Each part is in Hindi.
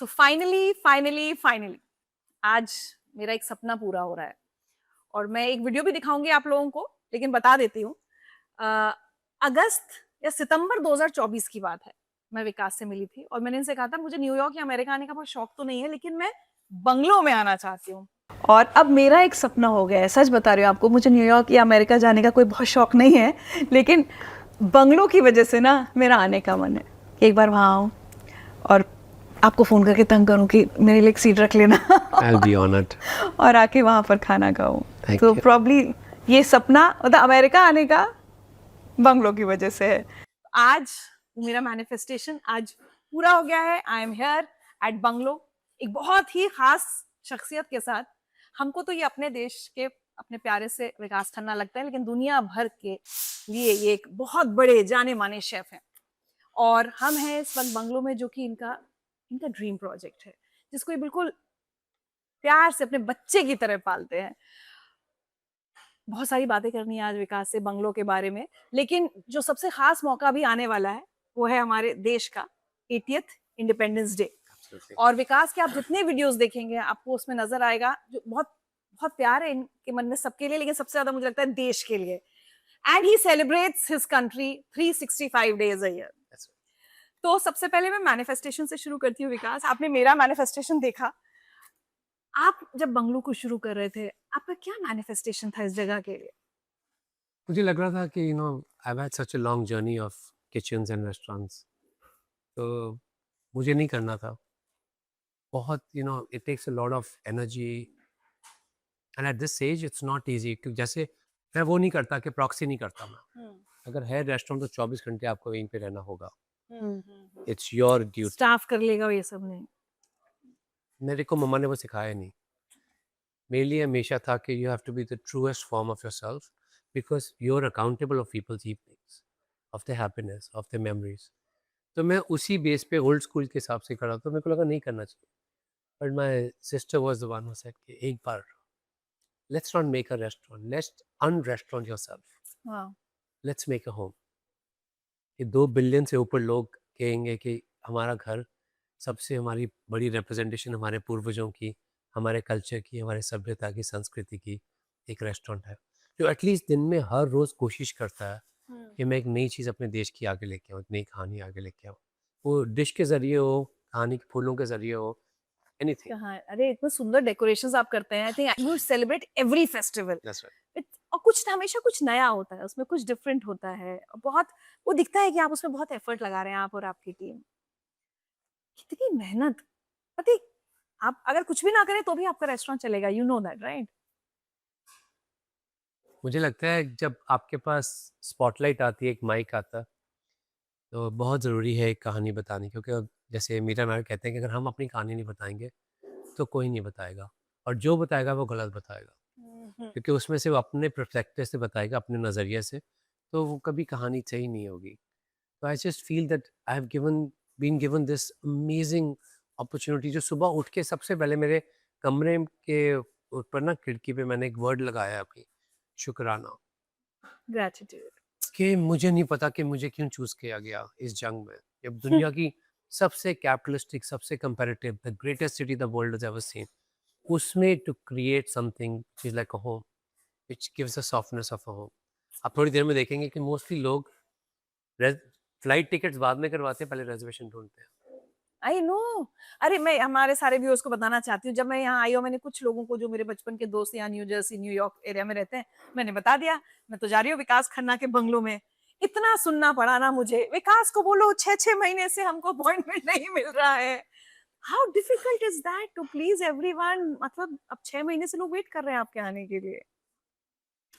सो फाइनली आज मेरा एक सपना पूरा हो रहा है और मैं एक वीडियो भी दिखाऊंगी आप लोगों को, लेकिन बता देती हूँ। अगस्त या सितंबर 2024 की बात है। मैं विकास से मिली थी और मैंने इनसे कहा था मुझे न्यूयॉर्क या अमेरिका आने का बहुत शौक तो नहीं है, लेकिन मैं बंगलो में आना चाहती हूँ। और अब मेरा एक सपना हो गया है, सच बता रही हूँ आपको। मुझे न्यूयॉर्क या अमेरिका जाने का कोई बहुत शौक नहीं है, लेकिन बंगलो की वजह से ना मेरा आने का मन है कि एक बार वहाँ आऊँ और आपको फ़ोन करके तंग करूँ कि मेरे लिए एक सीट रख लेना। I'll be honored. और आके वहाँ पर खाना खाऊँ। Thank तो you. प्रॉब्ली ये सपना मतलब अमेरिका आने का बंगलो की वजह से है। आज मेरा मैनिफेस्टेशन आज पूरा हो गया है। I am here eight bungalow, एक बहुत ही खास शख्सियत के साथ। हमको तो ये अपने देश के अपने प्यारे से विकास खन्ना लगता है, लेकिन दुनिया भर के लिए ये एक बहुत बड़े जाने माने शेफ हैं। और हम हैं इस वक्त बंगलो में, जो कि इनका ड्रीम प्रोजेक्ट है, जिसको ये बिल्कुल प्यार से अपने बच्चे की तरह पालते हैं। बहुत सारी बातें करनी है आज विकास से बंगलो के बारे में, लेकिन जो सबसे खास मौका भी आने वाला है वो है हमारे देश का 80th इंडिपेंडेंस डे। और विकास के आप जितने वीडियोस देखेंगे आपको उसमें नजर आएगा, जो बहुत बहुत प्यार है इनके मन में सबके लिए, लेकिन सबसे ज्यादा मुझे लगता है देश के लिए। And he celebrates his country 365 days a year. तो सबसे पहले मैं मैनिफेस्टेशन से शुरू करती हूँ। विकास, आपने मेरा मैनिफेस्टेशन देखा। आप जब बंगलो को शुरू कर रहे थे, आपका क्या मैनिफेस्टेशन था इस जगह के लिए? मुझे लग रहा था कि I've had such a long journey of kitchens and restaurants. तो मुझे नहीं करना था। बहुत it takes a lot of energy and at this age it's not easy, क्योंकि जैसे मैं वो नहीं करता कि प्रॉक्सी नहीं करता मैं। अगर है रेस्टोरेंट तो 24 घंटे आपको वहीं पे रहना होगा। It's your duty. स्टाफ कर लेगा ये सब नहीं? मेरे को मम्मा ने वो सिखाया नहीं। मेरे लिए हमेशा था कि you have to be the truest form of yourself, because you are accountable of peoples evenings, of the happiness, of the memories. तो मैं उसी बेस पे ओल्ड स्कूल के हिसाब से करा, तो मेरे को लगा नहीं करना चाहिए। But my sister was the one who said कि एक बार let's not make a restaurant, let's unrestaurant yourself, let's make a home. कि 2 बिलियन से ऊपर लोग कहेंगे कि हमारा घर सबसे हमारी बड़ी रिप्रेजेंटेशन हमारे पूर्वजों की, हमारे कल्चर की, हमारे सभ्यता की, संस्कृति की एक रेस्टोरेंट है, जो एटलीस्ट दिन में हर रोज़ कोशिश करता है कि मैं एक नई चीज़ अपने देश की आगे लेके आऊँ, एक नई कहानी आगे लेके आऊँ। वो डिश के ज़रिए हो, कहानी के फूलों के ज़रिए हो, एनीथिंग। कहाँ? अरे इतने सुंदर डेकोरेशंस आप करते हैं। I think you celebrate every festival. That's right. और कुछ ना, हमेशा कुछ नया होता है उसमें, कुछ डिफरेंट होता है और बहुत वो दिखता है कि आप उसमें बहुत एफर्ट लगा रहे हैं, आप और आपकी टीम। कितनी मेहनत! पति, आप अगर कुछ भी ना करें तो भी आपका रेस्टोरेंट चलेगा, यू नो दैट राइट? मुझे लगता है जब आपके पास स्पॉटलाइट आती है, एक माइक आता है, तो बहुत ज़रूरी है एक कहानी बतानी, क्योंकि अब जैसे मीरा नायर कहते हैं कि अगर हम अपनी कहानी नहीं बताएंगे तो कोई नहीं बताएगा, और जो बताएगा वो गलत बताएगा, क्योंकि उसमें से वो अपने परस्पेक्टिव से बताएगा, अपने नज़रिए से, तो वो कभी कहानी सही नहीं होगी। तो I just feel that I have been given this amazing opportunity, जो सुबह उठ के सबसे पहले मेरे कमरे के ऊपर ना खिड़की पे मैंने एक वर्ड लगाया है अपनी, शुक्राना। ग्रैटिट्यूड। कि मुझे नहीं पता कि मुझे क्यों चूज़ किया गया इस जंग में। जब दुनिया की सबसे कैपिटलिस्टिक, सबसे comparative, the greatest city the world has ever seen, उसमें to create something which is like a home, which gives the softness of a home. आप थोड़ी देर में देखेंगे कि मोस्टली लोग रेज़ फ्लाइट टिकट्स बाद में करवाते हैं, पहले रिज़र्वेशन ढूँढते हैं। I know. अरे मैं हमारे सारे व्यूअर्स को बताना चाहती हूँ, जब मैं यहाँ आई हूँ मैंने कुछ लोगों को, जो मेरे बचपन के दोस्त यहाँ न्यू जर्सी न्यूयॉर्क एरिया में रहते हैं, मैंने बता दिया मैं तो जा रही हूँ विकास खन्ना के बंगलो में। इतना सुनना पड़ा ना मुझे, विकास को बोलो 6-6 महीने से हमको अपॉइंटमेंट नहीं मिल रहा है। How difficult is that to please everyone? मतलब अब 6 महीने से लोग वेट कर रहे हैं आपके आने के लिए।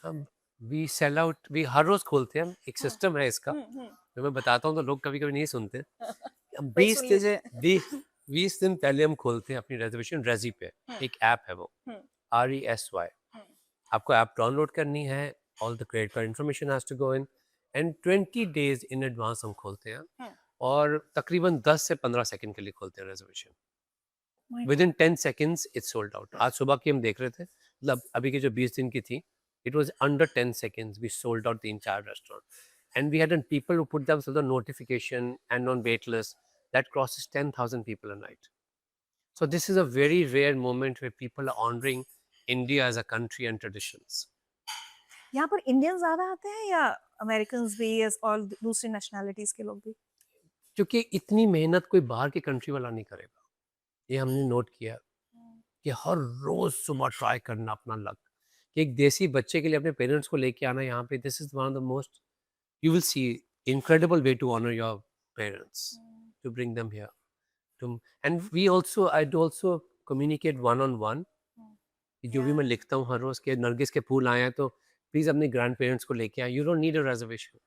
हम वी सेल आउट, वी हर रोज़ खोलते हैं, एक हम्म, सिस्टम है इसका, हम्म। जो मैं बताता हूँ तो लोग कभी-कभी नहीं सुनते। हम कोई सुन 20 दिन लीजिए। 20 दिन पहले हम खोलते हैं अपनी रिज़र्वेशन रेज़ी पे, एक ऐप है वो, हम्म, RESY। आपको ऐप डाउनलोड करनी है, all the credit card information has to go in, and 20 days in advance हम खोलते हैं, हम्म। और तकरीबन 10 से 15 सेकंड के लिए खोलते हैं reservation. My with God. In 10 seconds it's sold out. आज सुबह की हम देख रहे थे, मतलब अभी की जो 20 दिन की थी, it was under 10 seconds we sold out 3-4 restaurant, and we had people who put themselves on notification and on wait list that crosses 10,000 people a night. So this is a very rare moment where people are honoring India as a country and traditions. यहाँ पर इंडियन ज्यादा आते हैं या अमेरिकन भी और दूसरी नेशनैलिटीज के लोग भी? क्योंकि इतनी मेहनत कोई बाहर की कंट्री वाला नहीं करेगा, ये हमने नोट किया कि हर रोज सुबह ट्राई करना अपना लक, कि एक देसी बच्चे के लिए अपने पेरेंट्स को लेके आना यहाँ पे, this is one of the most, you will C, incredible way to honor your parents, to bring them here to, and we also, I'd also communicate one on one, जो भी मैं लिखता हूँ हर रोज के नरगिस के फूल आए हैं तो प्लीज अपने ग्रैंड पेरेंट्स को लेके आए, you don't need a reservation,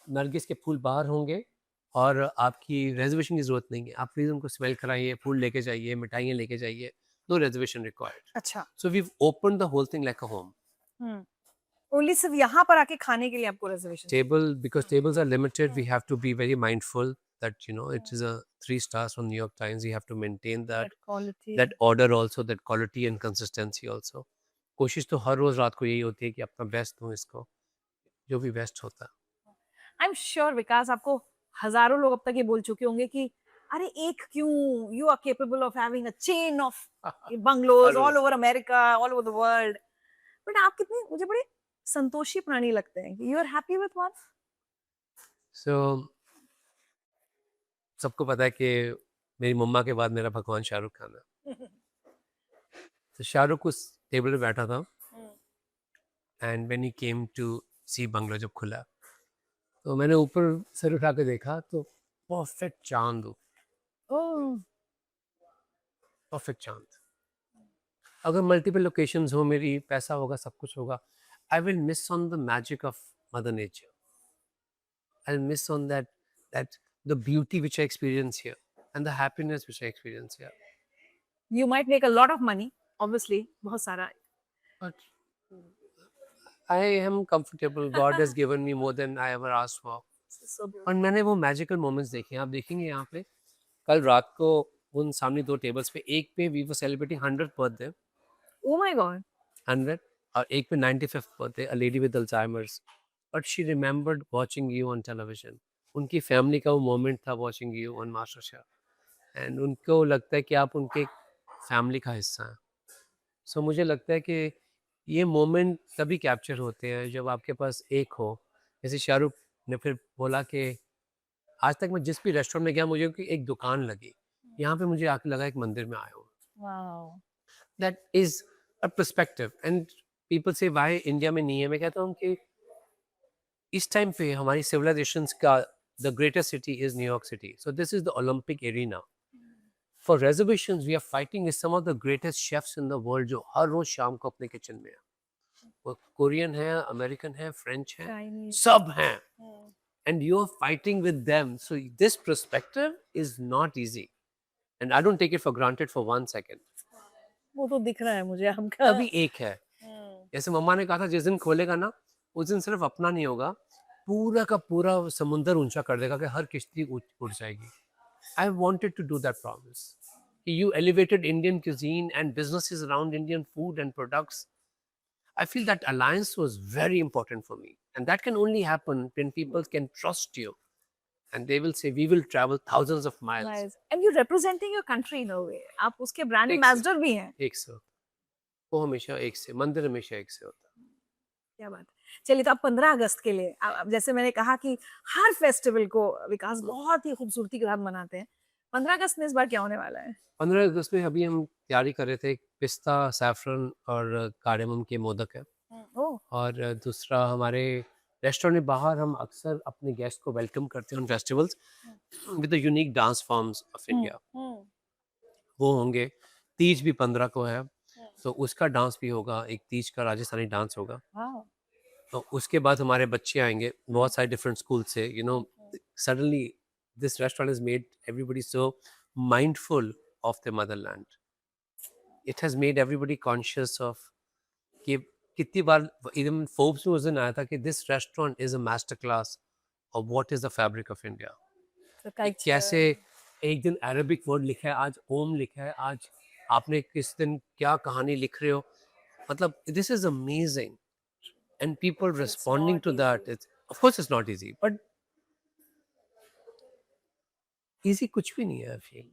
Nargis के फूल बाहर होंगे और आपकी रिजर्वेशन की जरूरत नहीं है, आप प्लीज उनको स्मेल कराइए, फूल लेके जाइए, मिठाइयाँ लेके जाइए, नो रिजर्वेशन रिक्वायर्ड. अच्छा, So we've opened the whole thing like a home. Only सिर्फ यहाँ पर आके खाने के लिए आपको reservation? Table, because tables are limited, we have to be very mindful that, you know, it is a 3 stars from New York Times. We have to maintain that quality that order also, that quality and consistency also. कोशिश तो हर रोज रात को यही होती है कि अपना बेस्ट दूं इसको, जो भी बेस्ट होता है. आई एम श्योर विकास आपको हजारों लोग अब तक ये बोल चुके होंगे कि अरे एक क्यों, you are capable of having a chain of bungalows all over America, all over the world, but आप कितने मुझे बड़े संतोषी प्राणी लगते हैं कि you are happy with one. So सबको पता है कि मेरी मम्मा के बाद मेरा भगवान शाहरुख खान है. तो शाहरुख उस टेबल पे बैठा था and when he came to see bungalow जब खुला तो मैंने ऊपर सर उठा के देखा तो परफेक्ट चांद हो, परफेक्ट चांद. अगर मल्टीपल लोकेशंस हो, मेरी पैसा होगा, सब कुछ होगा, I will miss on the magic of mother nature, I will miss on that the beauty which I experience here and the happiness which I experience here. You might make a lot of money obviously, बहुत सारा, But I am comfortable. God has given me more than I ever asked for. so beautiful. और मैंने वो मैजिकल मोमेंट्स देखे हैं. आप देखेंगे यहाँ पे कल रात को उन सामने 2 टेबल्स पे, एक पे we were celebrating 100th birthday, Oh my god. 100, और एक पे 95th birthday, a lady with Alzheimer's, but she remembered watching you on television. उनकी फैमिली का वो मोमेंट था watching you on master chef, and उनको लगता है कि आप उनके फैमिली का हिस्सा हैं. सो मुझे लगता है कि ये मोमेंट तभी कैप्चर होते हैं जब आपके पास एक हो. जैसे शाहरुख ने फिर बोला कि आज तक मैं जिस भी रेस्टोरेंट में गया मुझे कि एक दुकान लगी, यहाँ पे मुझे आके लगा एक मंदिर में आया हूँ. Wow. That is a perspective. And people से वाई इंडिया में नहीं है. मैं कहता हूँ कि इस टाइम पे हमारी सिविलाइजेशन का the greatest city is New York city. So this is the Olympic arena for reservations. We are fighting with some of the greatest chefs in the world जो हर रोज शाम को अपने किचन में है. वो कोरियन है, अमेरिकन है, फ्रेंच है, Chinese. सब हैं, and you are fighting with them. So this perspective is not easy, and I don't take it for granted for 1 second. वो तो दिख रहा है मुझे आपका. अभी एक है, जैसे मम्मा ने कहा था जिस दिन खोलेगा ना उस दिन सिर्फ अपना नहीं होगा, पूरा का पूरा समुंदर ऊंचा कर देगा कि हर किश्ती उड़ जाएगी. I wanted to do that promise. You elevated Indian cuisine and businesses around Indian food and products. I feel that alliance was very important for me. And that can only happen when people can trust you. And they will say, we will travel thousands of miles. Nice. And you're representing your country in a way. आप उसके brand एक से. ambassador भी हैं. एक से. वो हमेशा एक से, मंदिर हमेशा एक से होता है. क्या बात है. चलिए तो अब 15 अगस्त के लिए अब जैसे मैंने कहा कि हर फेस्टिवल को विकास बहुत ही खूबसूरती के साथ मनाते हैं. 15 अगस्त में इस बार क्या होने वाला है? 15 अगस्त में अभी हम तैयारी कर रहे थे. पिस्ता, सैफरन और कार्डेमम के मोदक है. ओह. और दूसरा हमारे रेस्टोरेंट में बाहर हम अक्सर अपने गेस्ट को वेलकम करते हैं on festivals with the unique dance forms of India. वो होंगे. तीज भी 15 को है तो उसका डांस भी होगा. एक तीज का राजस्थानी डांस होगा. तो उसके बाद हमारे बच्चे आएंगे बहुत सारे डिफरेंट स्कूल से. You know suddenly this restaurant is made everybody so mindful of the Motherland. It has made everybody conscious of कि कितनी बार इवन फोर्ब्स में उस दिन आया था कि this restaurant is a master class of what is the fabric of India. कैसे एक दिन अरबिक वर्ड लिखा है, आज ओम लिखा है, आज आपने किस दिन क्या कहानी लिख रहे हो. मतलब this is amazing and people responding to that. It's, of course it's not easy, but easy कुछ भी नहीं है. I feel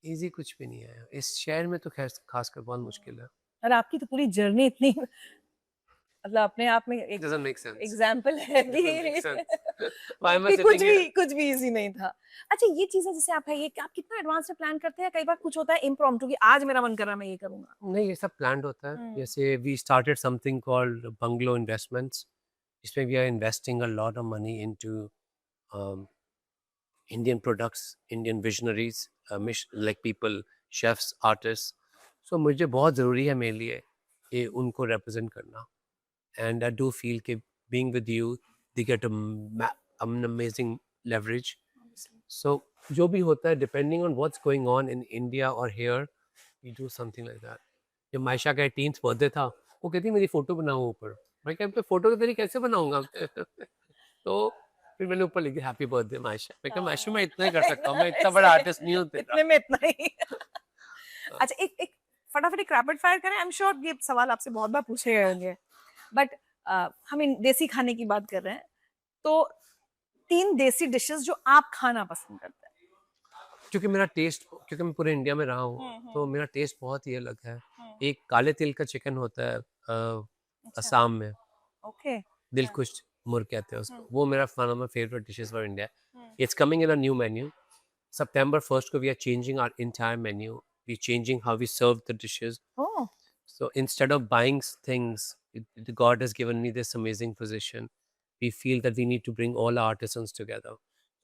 इजी कुछ भी नहीं है इस शहर में, तो खैर खासकर बहुत मुश्किल है। और आपकी तो पूरी जर्नी इतनी मतलब अपने आप में एक Doesn't make sense. एग्जाम्पल है Doesn't make भी sense. Why am I कि sitting here? कुछ भी इजी नहीं था। अच्छा ये चीजें जैसे आप है ये आप कितना एडवांस में प्लान करते हैं? कई बार कुछ होता है इम्प्रॉम्प्टू कि आज मेरा मन कर रहा है मैं ये करूंगा। नहीं, ये सब प्लान्ड होता है। हम्म। जैसे we started something called Bungalow investments, इसमें we are investing a lot of money into Indian products, Indian visionaries, like people, chefs, artists. So मुझे बहुत ज़रूरी है मेरे लिए कि उनको represent करना. And I do feel कि being with you, they get an amazing leverage. So जो भी होता है, depending on what's going on in India or here, we do something like that. जब मायशा का 18th बर्थडे था, वो कहती मेरी फोटो बनाओ ऊपर। मैं कहता फोटो तेरी कैसे बनाऊंगा? तो फिर मैंने ऊपर लिख दिया हैप्पी बर्थडे मायशा। मैं कहा मायशा मैं इतना ही कर सकता हूँ, मैं इतना बड़ा आर्टिस्ट नहीं हूँ तेरा। इतने में इतना ही। हाँ। अच्छा एक एक फटाफट एक रैपिड फायर करें। आई एम श्योर ये सवाल आपसे बहुत बार पूछे गए होंगे बट हम इन देसी खाने की बात कर रहे हैं तो 3 देसी डिशेस जो आप खाना पसंद करते हैं। क्योंकि मेरा टेस्ट, क्योंकि मैं पूरे इंडिया में रहा हूँ, तो मेरा टेस्ट बहुत ही अलग है। एक काले तिल का चिकन होता है असम में, ओके दिलकुश मुर्ग कहते हैं उसको, वो मेरा one of my favourite dishes for India. It's coming in a new menu. September 1st को we are changing our entire menu. We're changing how we serve the dishes. Oh So instead of buying things, God has given me this amazing position. We feel that we need to bring all our artisans together.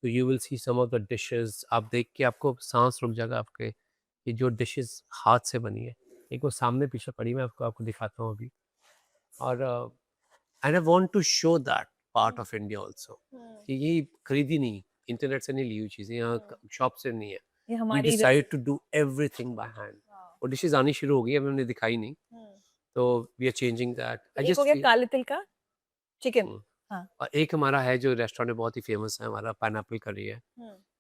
So you will see some of the dishes. आप देख के आपको सांस रुक जाएगा आपके, ये जो dishes हाथ से बनी है। एक वो सामने पीछे पड़ी, मैं आपको दिखाता हूँ अभी। और and I want to show that part of India also. कि ये खरीदी नहीं, इंटरनेट से नहीं ली हुई चीज़ें, यहाँ शॉप से नहीं है। ये We हमारी decided to do everything by hand. और डिशेज आनी शुरू हो गई, अभी हमने दिखाई नहीं, तो we are changing that. I एक just हो गया feel, काले तिल का चिकन। हम्म, हाँ और एक हमारा है जो रेस्टोरेंट में बहुत ही फेमस है, हमारा पाइनएप्पल करी है,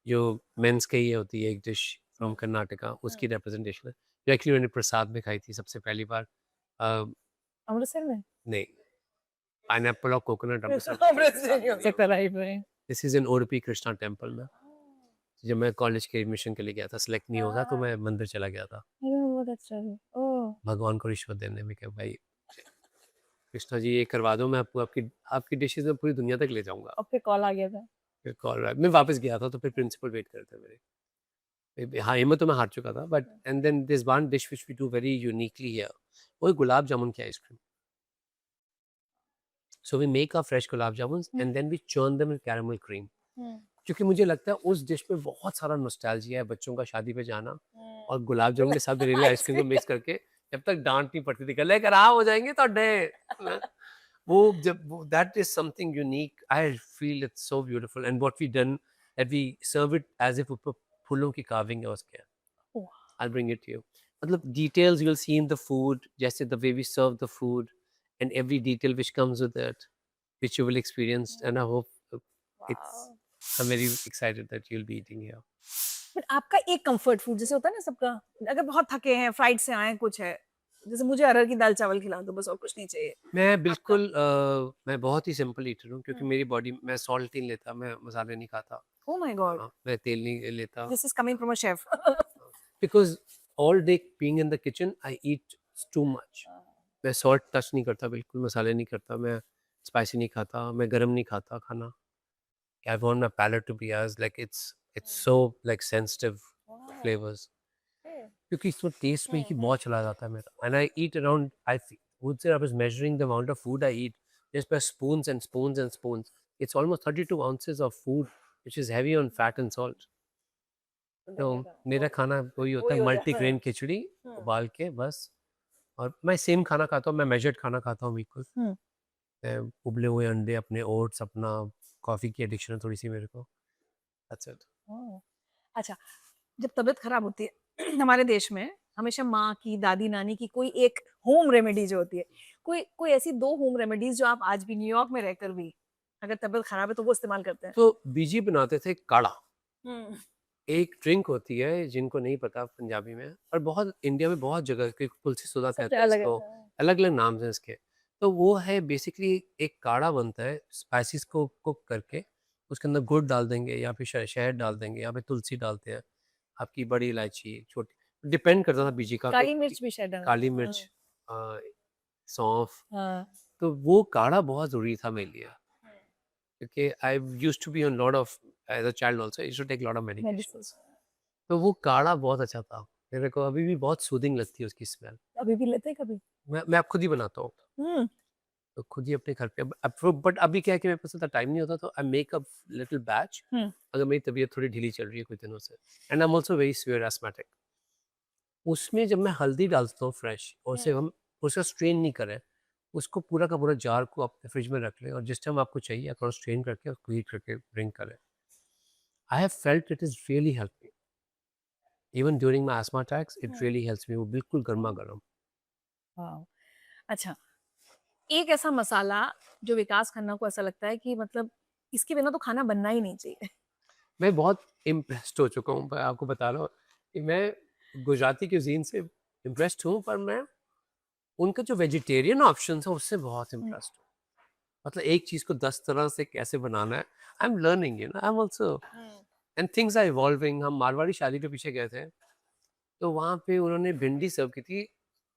जो मेंस के ही होती है, एक डिश फ्रॉम कर्नाटका, उसकी रिप्रेजेंटेशन है, जो एक्चुअली मैंने प्रसाद में खाई थी सबसे पहली बार। अमृतसर में नहीं, पाइनएप्पल और कोकोनट अमृतसर नहीं हो सकता राइट में। This is in Udupi Krishna temple में। जब मैं कॉलेज के एडमिशन के लिए गया था, सिलेक्ट नहीं होगा, तो मैं मंदिर चला गया था बहुत अच्छा है ओह भगवान को रिश्वत देने में, क्या भाई कृष्णा जी ये करवा दो, मैं आपको आपकी आपकी डिशेज में पूरी दुनिया तक ले जाऊंगा। अब फिर कॉल आ गया था। फिर कॉल रहा, मैं वापस गया था, तो फिर प्रिंसिपल वेट कर रहे थे मेरे। हाँ, हिम्मत तो मैं हार चुका था, but and then this one dish which we do very uniquely here, वो है गुलाब जामुन की ice cream. So we make a fresh gulab jamun and then we churn them in caramel cream. क्योंकि मुझे लगता है उस डिश में बहुत सारा नॉस्टैल्जिया है, बच्चों का शादी पे जाना और गुलाब जामुन के साथ वेनिला आइसक्रीम को मिक्स करके, जब तक डांट नहीं पड़ती थी, गले खराब हो जाएंगे तो वो जब वो that is something unique, I feel it's so beautiful. And what we done that we serve it as if ऊपर फूलों की कार्विंग है उसके। I bring it to you, मतलब details you will see in the food, जैसे the way we serve the food and every detail which comes with it, which you will experience, and I hope it's, I'm very excited that you'll be eating here. But आपका एक कंफर्ट फूड जैसे होता है ना सबका, अगर बहुत थके हैं फ्लाइट से आए हैं कुछ है जैसे मुझे अरहर की दाल चावल खिला दो बस और कुछ नहीं चाहिए। मैं बिल्कुल मैं बहुत ही सिंपल ईटर हूँ, क्योंकि मेरी बॉडी, मैं सॉल्ट नहीं लेता, मैं मसाले नहीं खाता, ओह माय गॉड मैं तेल नहीं लेता, this is coming from a chef. Because all day being in the kitchen I eat too much. मैं सॉल्ट टच नहीं करता, बिल्कुल मसाले नहीं करता, मैं स्पाइसी नहीं खाता, मैं गरम नहीं खाता खाना। I want my palate to be as like it's so like sensitive flavours, क्योंकि इसमें टेस्ट में ही बहुत चला जाता है मेरा। And I eat around, I would say I was measuring the amount of food I eat just by spoons and spoons and spoons. It's almost 32 ounces of food, which is heavy on fat and salt. तो मेरा खाना वही होता है, मल्टीग्रेन खिचड़ी उबाल के बस। और मैं सेम खाना खाता हूँ, मैं मेजर्ड खाना खाता हूँ बिल्कुल। मैं उबले हुए अंडे, अपने ओट्स, अपना कॉफ़ी की एडिक्शन है थोड़ी सी मेरे को। That's it. अच्छा जब तबीयत खराब होती है हमारे देश में हमेशा माँ की दादी नानी की कोई एक होम रेमेडी जो होती है, कोई कोई ऐसी 2 होम रेमेडीज जो आप आज भी न्यूयॉर्क में रहकर भी अगर तबीयत खराब है तो वो इस्तेमाल करते हैं। तो बीजी बनाते थे काढ़ा, हम्म एक ड्रिंक होती है जिनको नहीं पता पंजाबी में, और बहुत इंडिया में बहुत जगह तुलसी सोदा सबसे कहते हैं अलग है इसको, अलग अलग नाम हैं इसके। तो वो है बेसिकली एक काढ़ा बनता है, स्पाइसेस को कुक करके उसके अंदर गुड़ डाल देंगे, या फिर शहद डाल देंगे, या फिर तुलसी डालते हैं, आपकी बड़ी इलायची, छोटी, डिपेंड करता था बीजी का काली मिर्च भी शायद डालते काली हैं। मिर्च, सौंफ, हाँ तो वो काढ़ा बहुत ज़रूरी था मेरे लिए, क्योंकि I used to be on lot of as a child also, I used to take lot of medicine. Medications, तो वो काढ़ा बहुत अच्छा था। मेरे को अभी भी बहुत सूदिंग लगती है उसकी स्मेल। अभी भी लेते हैं कभी? मैं अब खुद ही बनाता हूँ, हम्म। तो खुद ही अपने घर पे बट अभी क्या है कि मेरे पास इतना टाइम नहीं होता, तो I make a little batch, hmm. अगर मेरी तबीयत थोड़ी ढीली चल रही है कुछ दिनों से, and I am also very severe asthmatic, उसमें जब मैं हल्दी डालता हूँ फ्रेश, और उसे हम उसका स्ट्रेन नहीं करें, उसको पूरा का पूरा जार को अपने फ्रिज में रख लें, और जिस टाइम आपको चाहिए आप थोड़ा स्ट्रेन करके उसको हीट करके ड्रिंक करें। I have felt it is really help me, even during my asthma attacks, it really helps me, वो बिल्कुल गर्मा गर्म। वाह। अच्छा, एक ऐसा मसाला जो विकास खन्ना को ऐसा लगता है कि मतलब इसके बिना तो खाना बनना ही नहीं चाहिए। मैं बहुत इम्प्रेस्ड हो चुका हूँ, मैं आपको बता रहा हूँ कि मैं गुजराती क्यूजीन से इम्प्रेस्ड हूँ, पर मैं उनका जो वेजिटेरियन ऑप्शन है उससे बहुत इम्प्रेस्ड हूँ। मतलब एक चीज़ को 10 तरह से कैसे बनाना है, I am learning, you know, I am also, and things are evolving. हम मारवाड़ी शादी के पीछे गए थे, तो वहाँ पे उन्होंने भिंडी सर्व की थी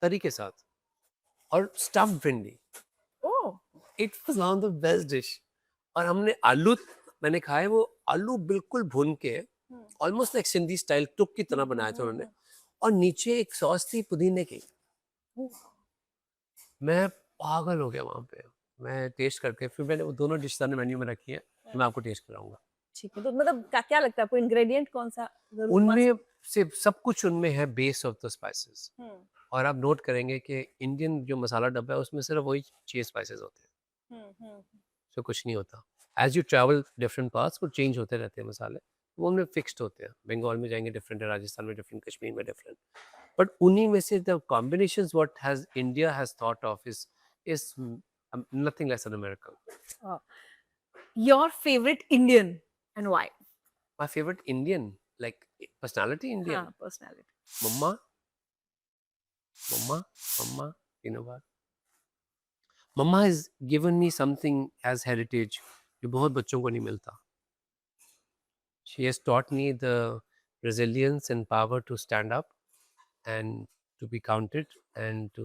तरी के साथ, और स्टफ्ड भिंडी, oh. It was one of the best dish. और हमने आलू, मैंने खाए वो आलू बिल्कुल भून के, ऑलमोस्ट लाइक सिंधी स्टाइल टुक की तरह बनाया था उन्होंने, और नीचे एक सॉस थी पुदीने की। मैं पागल हो गया वहाँ पे, मैं टेस्ट करके फिर मैंने वो दोनों डिश सामने मेन्यू में रखी है, मैं आपको टेस्ट कराऊंगा। ठीक है, तो मतलब क्या लगता है आपको इंग्रेडिएंट कौन सा जरूर उनमें से सब कुछ उनमें है, बेस ऑफ द स्पाइसेस, हम्म। और आप नोट करेंगे कि इंडियन जो मसाला डब्बा है उसमें सिर्फ वही 6 स्पाइसेस होते हैं, तो कुछ नहीं होता। As you travel different parts, वो चेंज होते रहते हैं मसाले, वो उनमें फिक्स्ड होते हैं। बंगाल में जाएंगे डिफरेंट है, राजस्थान में डिफरेंट, कश्मीर में डिफरेंट, बट उन्हीं में से the combinations what has India has thought of is nothing less than a miracle. Your favourite Indian and why? My favourite Indian, like personality Indian, हाँ, पर्सनालिटी। मम्मा, मम्मा, मम्मा, तीनों बार। मम्मा has given me something as heritage जो बहुत बच्चों को नहीं मिलता। She has taught me the resilience and power to stand up and to be counted and to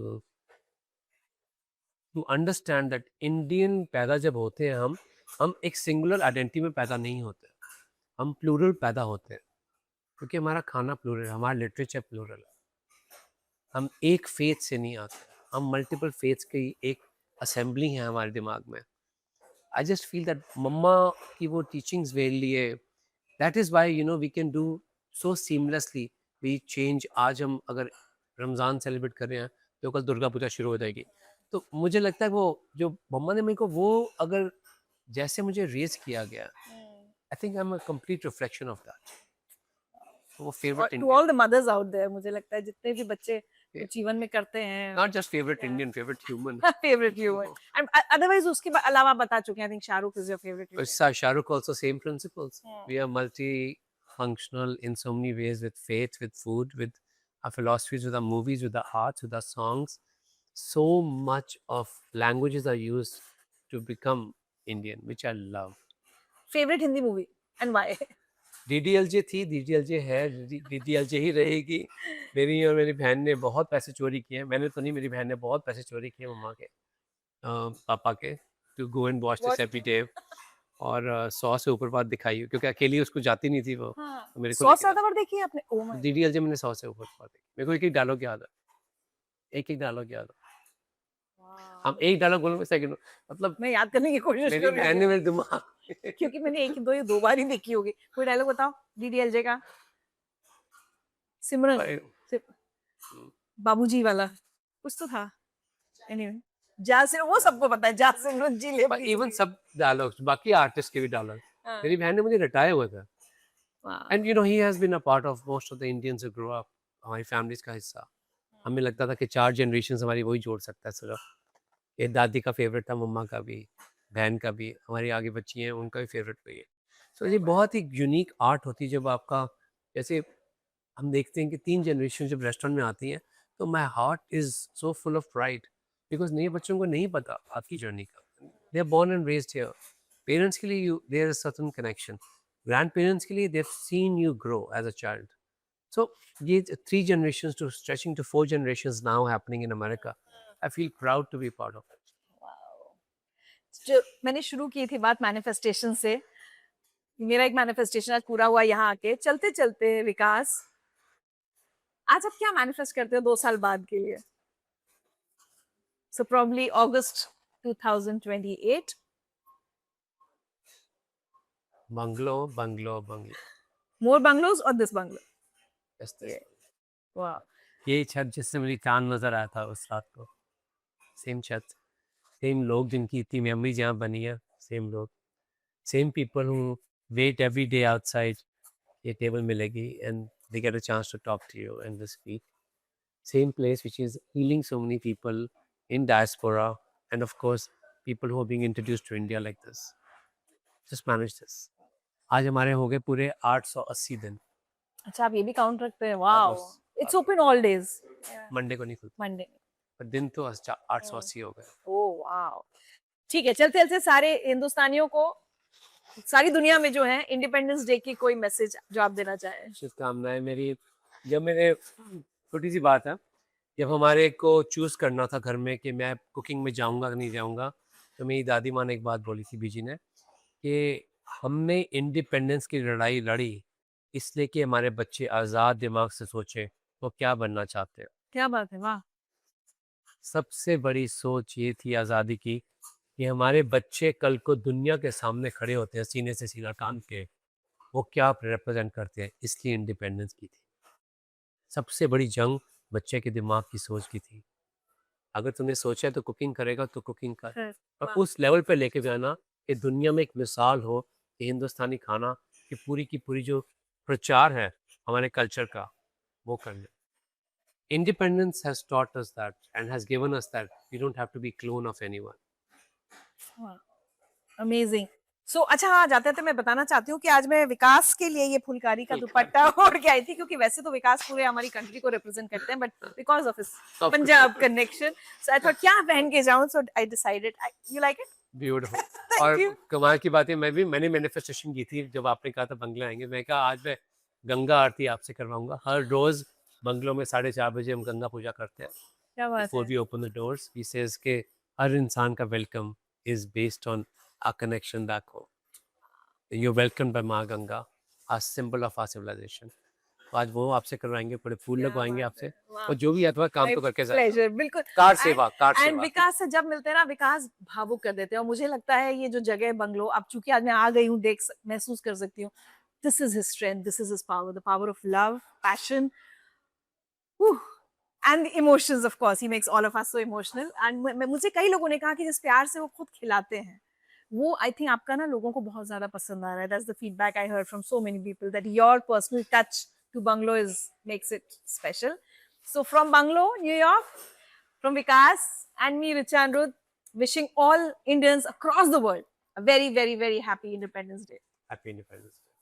understand that Indian पैदा जब होते हैं हम एक सिंगुलर आइडेंटिटी में पैदा नहीं होते, हम प्लूरल पैदा होते हैं, क्योंकि हमारा खाना प्लूरल है, हमारा लिटरेचर प्लूरल है, हम एक फेथ से नहीं आते, हम मल्टीपल फेथ्स की एक असेंबली है हमारे दिमाग में। I just feel that mamma की वो टीचिंग्स मेरे लिए, that is why you know we can do so seamlessly, we change. आज हम अगर रमज़ान सेलिब्रेट कर रहे हैं, तो कल दुर्गा पूजा शुरू हो जाएगी, तो मुझे लगता है वो जो मम्मा ने मेरे को वो अगर जैसे मुझे रेज किया गया, I think I am a complete reflection of that. वो favourite to all the mothers out there, मुझे लगता है जितने भी बच्चे इंडियन, जीवन में करते हैं, not just favourite Indian, favourite human. Favourite human and otherwise उसके अलावा बता चुके हैं, I think Shahrukh is your favourite human. Shahrukh also same principles. We are multi-functional in so many ways, with faith, with food, with our philosophies, with our movies, with our arts, with our songs. So much of languages are used to become Indian, which I love. Favourite Hindi movie and why? DDLJ थी, DDLJ है, DDLJ ही रहेगी। मेरी और मेरी बहन ने बहुत पैसे चोरी किए हैं, मैंने तो नहीं, मेरी बहन ने बहुत पैसे चोरी किए मम्मा के, पापा के, to go and watch this every day, और 100 से ऊपर बात दिखाई, क्योंकि अकेली उसको जाती नहीं थी वो, हाँ, तो मेरे को 100 से लेके ज्यादा बार देखी है आपने? ओह जाती। माय DDLJ मैंने 100 से ऊपर बात देखी, मेरे को एक-एक डायलॉग याद है, एक-एक डायलॉग याद है। हम गॉड। एक डायलॉग बोलूँगा सेकंड, मतलब मैं याद करने की कोशिश मेरी करूंगी बहन ने मेरे दिमाग क्योंकि मैंने एक दो या दो बार ही देखी होगी। कोई डायलॉग बताओ डीडीएलजे का। सिमरन, सिम, बाबूजी वाला कुछ तो था। एनीवे, जा सिमरन वो सबको पता है, जा सिमरन जी ले अपनी इवन जिंदगी। सब डायलॉग्स, बाकी आर्टिस्ट के भी डायलॉग, हाँ, मेरी बहन ने मुझे रटाया हुआ था। वाह। And you know he has been a part of most of the Indians who grow up, हमारी फैमिलीज़ का हिस्सा। हमें लगता था कि 4 जनरेशंस हमारी वही जोड़ सकता है सिर्फ। ये दादी का फेवरेट था, मम्मा का भी, बहन का भी, हमारी आगे बच्ची हैं उनका भी फेवरेट वही है। सो ये बहुत ही यूनिक आर्ट होती है जब आपका, जैसे हम देखते हैं कि 3 जनरेशन जब रेस्टोरेंट में आती हैं, तो my heart is so full of pride, because नए बच्चों को नहीं पता आपकी जर्नी का। They are born and raised here. Parents के लिए you there is certain connection, grandparents के लिए they have seen you grow as a child, So ये 3 generations to stretching to 4 generations now happening in America. I feel proud to be part of it. जो मैंने शुरू की थी बात मैनिफेस्टेशन से, मेरा एक मैनिफेस्टेशन आज पूरा हुआ यहाँ आके। चलते चलते विकास, आज आप क्या मैनिफेस्ट करते हो 2 साल बाद के लिए? सो प्रॉब्ली अगस्त 2028। Bungalow, bungalow, bungalow. मोर बंगलोज और this bungalow? Yes, this. Yeah. वाह, ये छत जिससे मुझे चांद नजर आया था उस रात को, सेम छत, सेम लोग जिनकी इतनी मेमोरीज यहाँ बनी है, सेम लोग, same people who wait every day outside, ये टेबल मिलेगी and they get a chance to talk to you and speak. Same place which is healing so many people in diaspora and of course people who are being introduced to India like this. Just manage this. आज हमारे हो गए पूरे 880 दिन. अच्छा आप ये भी काउंट रखते हैं? Wow, it's open all days. Monday को नहीं खुलता मंडे। पर दिन तो 880 हो गए. ओह वाओ, ठीक है। चलते चलते सारे हिंदुस्तानियों को, सारी दुनिया में जो है, इंडिपेंडेंस डे की कोई मैसेज जो आप देना चाहें? शुभकामनाएं मेरी. जब मेरे छोटी सी बात है, जब हमारे को चूज करना था घर में कि मैं कुकिंग में जाऊंगा कि नहीं जाऊंगा, तो मेरी दादी माँ ने एक बात बोली थी बीजी ने कि हमने इंडिपेंडेंस की लड़ाई लड़ी इसलिए कि हमारे बच्चे आज़ाद दिमाग से सोचे वो क्या बनना चाहते हैं. क्या बात है, वाह। सबसे बड़ी सोच ये थी आज़ादी की कि हमारे बच्चे कल को दुनिया के सामने खड़े होते हैं सीने से सीना तान के, वो क्या रिप्रेजेंट करते हैं, इसलिए इंडिपेंडेंस की थी. सबसे बड़ी जंग बच्चे के दिमाग की सोच की थी. अगर तुमने सोचा है तो कुकिंग करेगा तो कुकिंग कर, खैर, और वाह। उस लेवल पे लेके जाना कि दुनिया में एक मिसाल हो कि हिंदुस्तानी खाना की पूरी जो प्रचार है हमारे कल्चर का, वो करना. Independence has taught us that and has given us that we don't have to be clone of anyone. Amazing. So अच्छा, हाँ, जाते जाते मैं बताना चाहती हूँ कि आज मैं विकास के लिए ये फुलकारी का दुपट्टा ओढ़ के आई थी, क्योंकि वैसे तो विकास पूरे हमारी कंट्री को रिप्रेजेंट करते हैं, but because of his Punjab connection, so I thought क्या पहन के जाऊं, so I decided. You like it? Beautiful. और कमाल की बात है, मैंने मैनिफेस्टेशन की थी जब आपने कहा था बंगले आएंगे. मैं कहा आज मैं गंगा आरती आपसे करवाऊंगा. हर रोज बंगलों में 4:30 बजे हम गंगा पूजा करते हैं. क्या बात Before है। we open the doors, he says कि हर इंसान का welcome is based on our connection back home. You're welcomed by माँ Ganga, a symbol of our civilization. आज वो आपसे करवाएंगे, बड़े फूल लगवाएंगे आपसे, और जो भी अथवा काम तो करके जाए. प्लेजर, बिल्कुल। कार सेवा, कार एंड सेवा. विकास से जब मिलते हैं ना, विकास भावुक कर देते हैं, और मुझे लगता है ये जो जगह बंगलो, अब चूंकि आज मैं आ गई हूँ, महसूस कर सकती हूँ, this is his strength, this is his power, the power of love, passion, and emotions. Of course he makes all of us so emotional. And मुझे कई लोगों ने कहा कि जिस प्यार से वो खुद खिलाते हैं, वो आई थिंक आपका ना लोगों को बहुत ज्यादा पसंद आ रहा है. That's the feedback I heard from so many people, that your personal touch to bungalow makes it special. So from Bungalow, New York, from Vikas and me, Richa and Ruth, wishing all Indians across the world a very, very, very happy Independence Day. Happy Independence Day.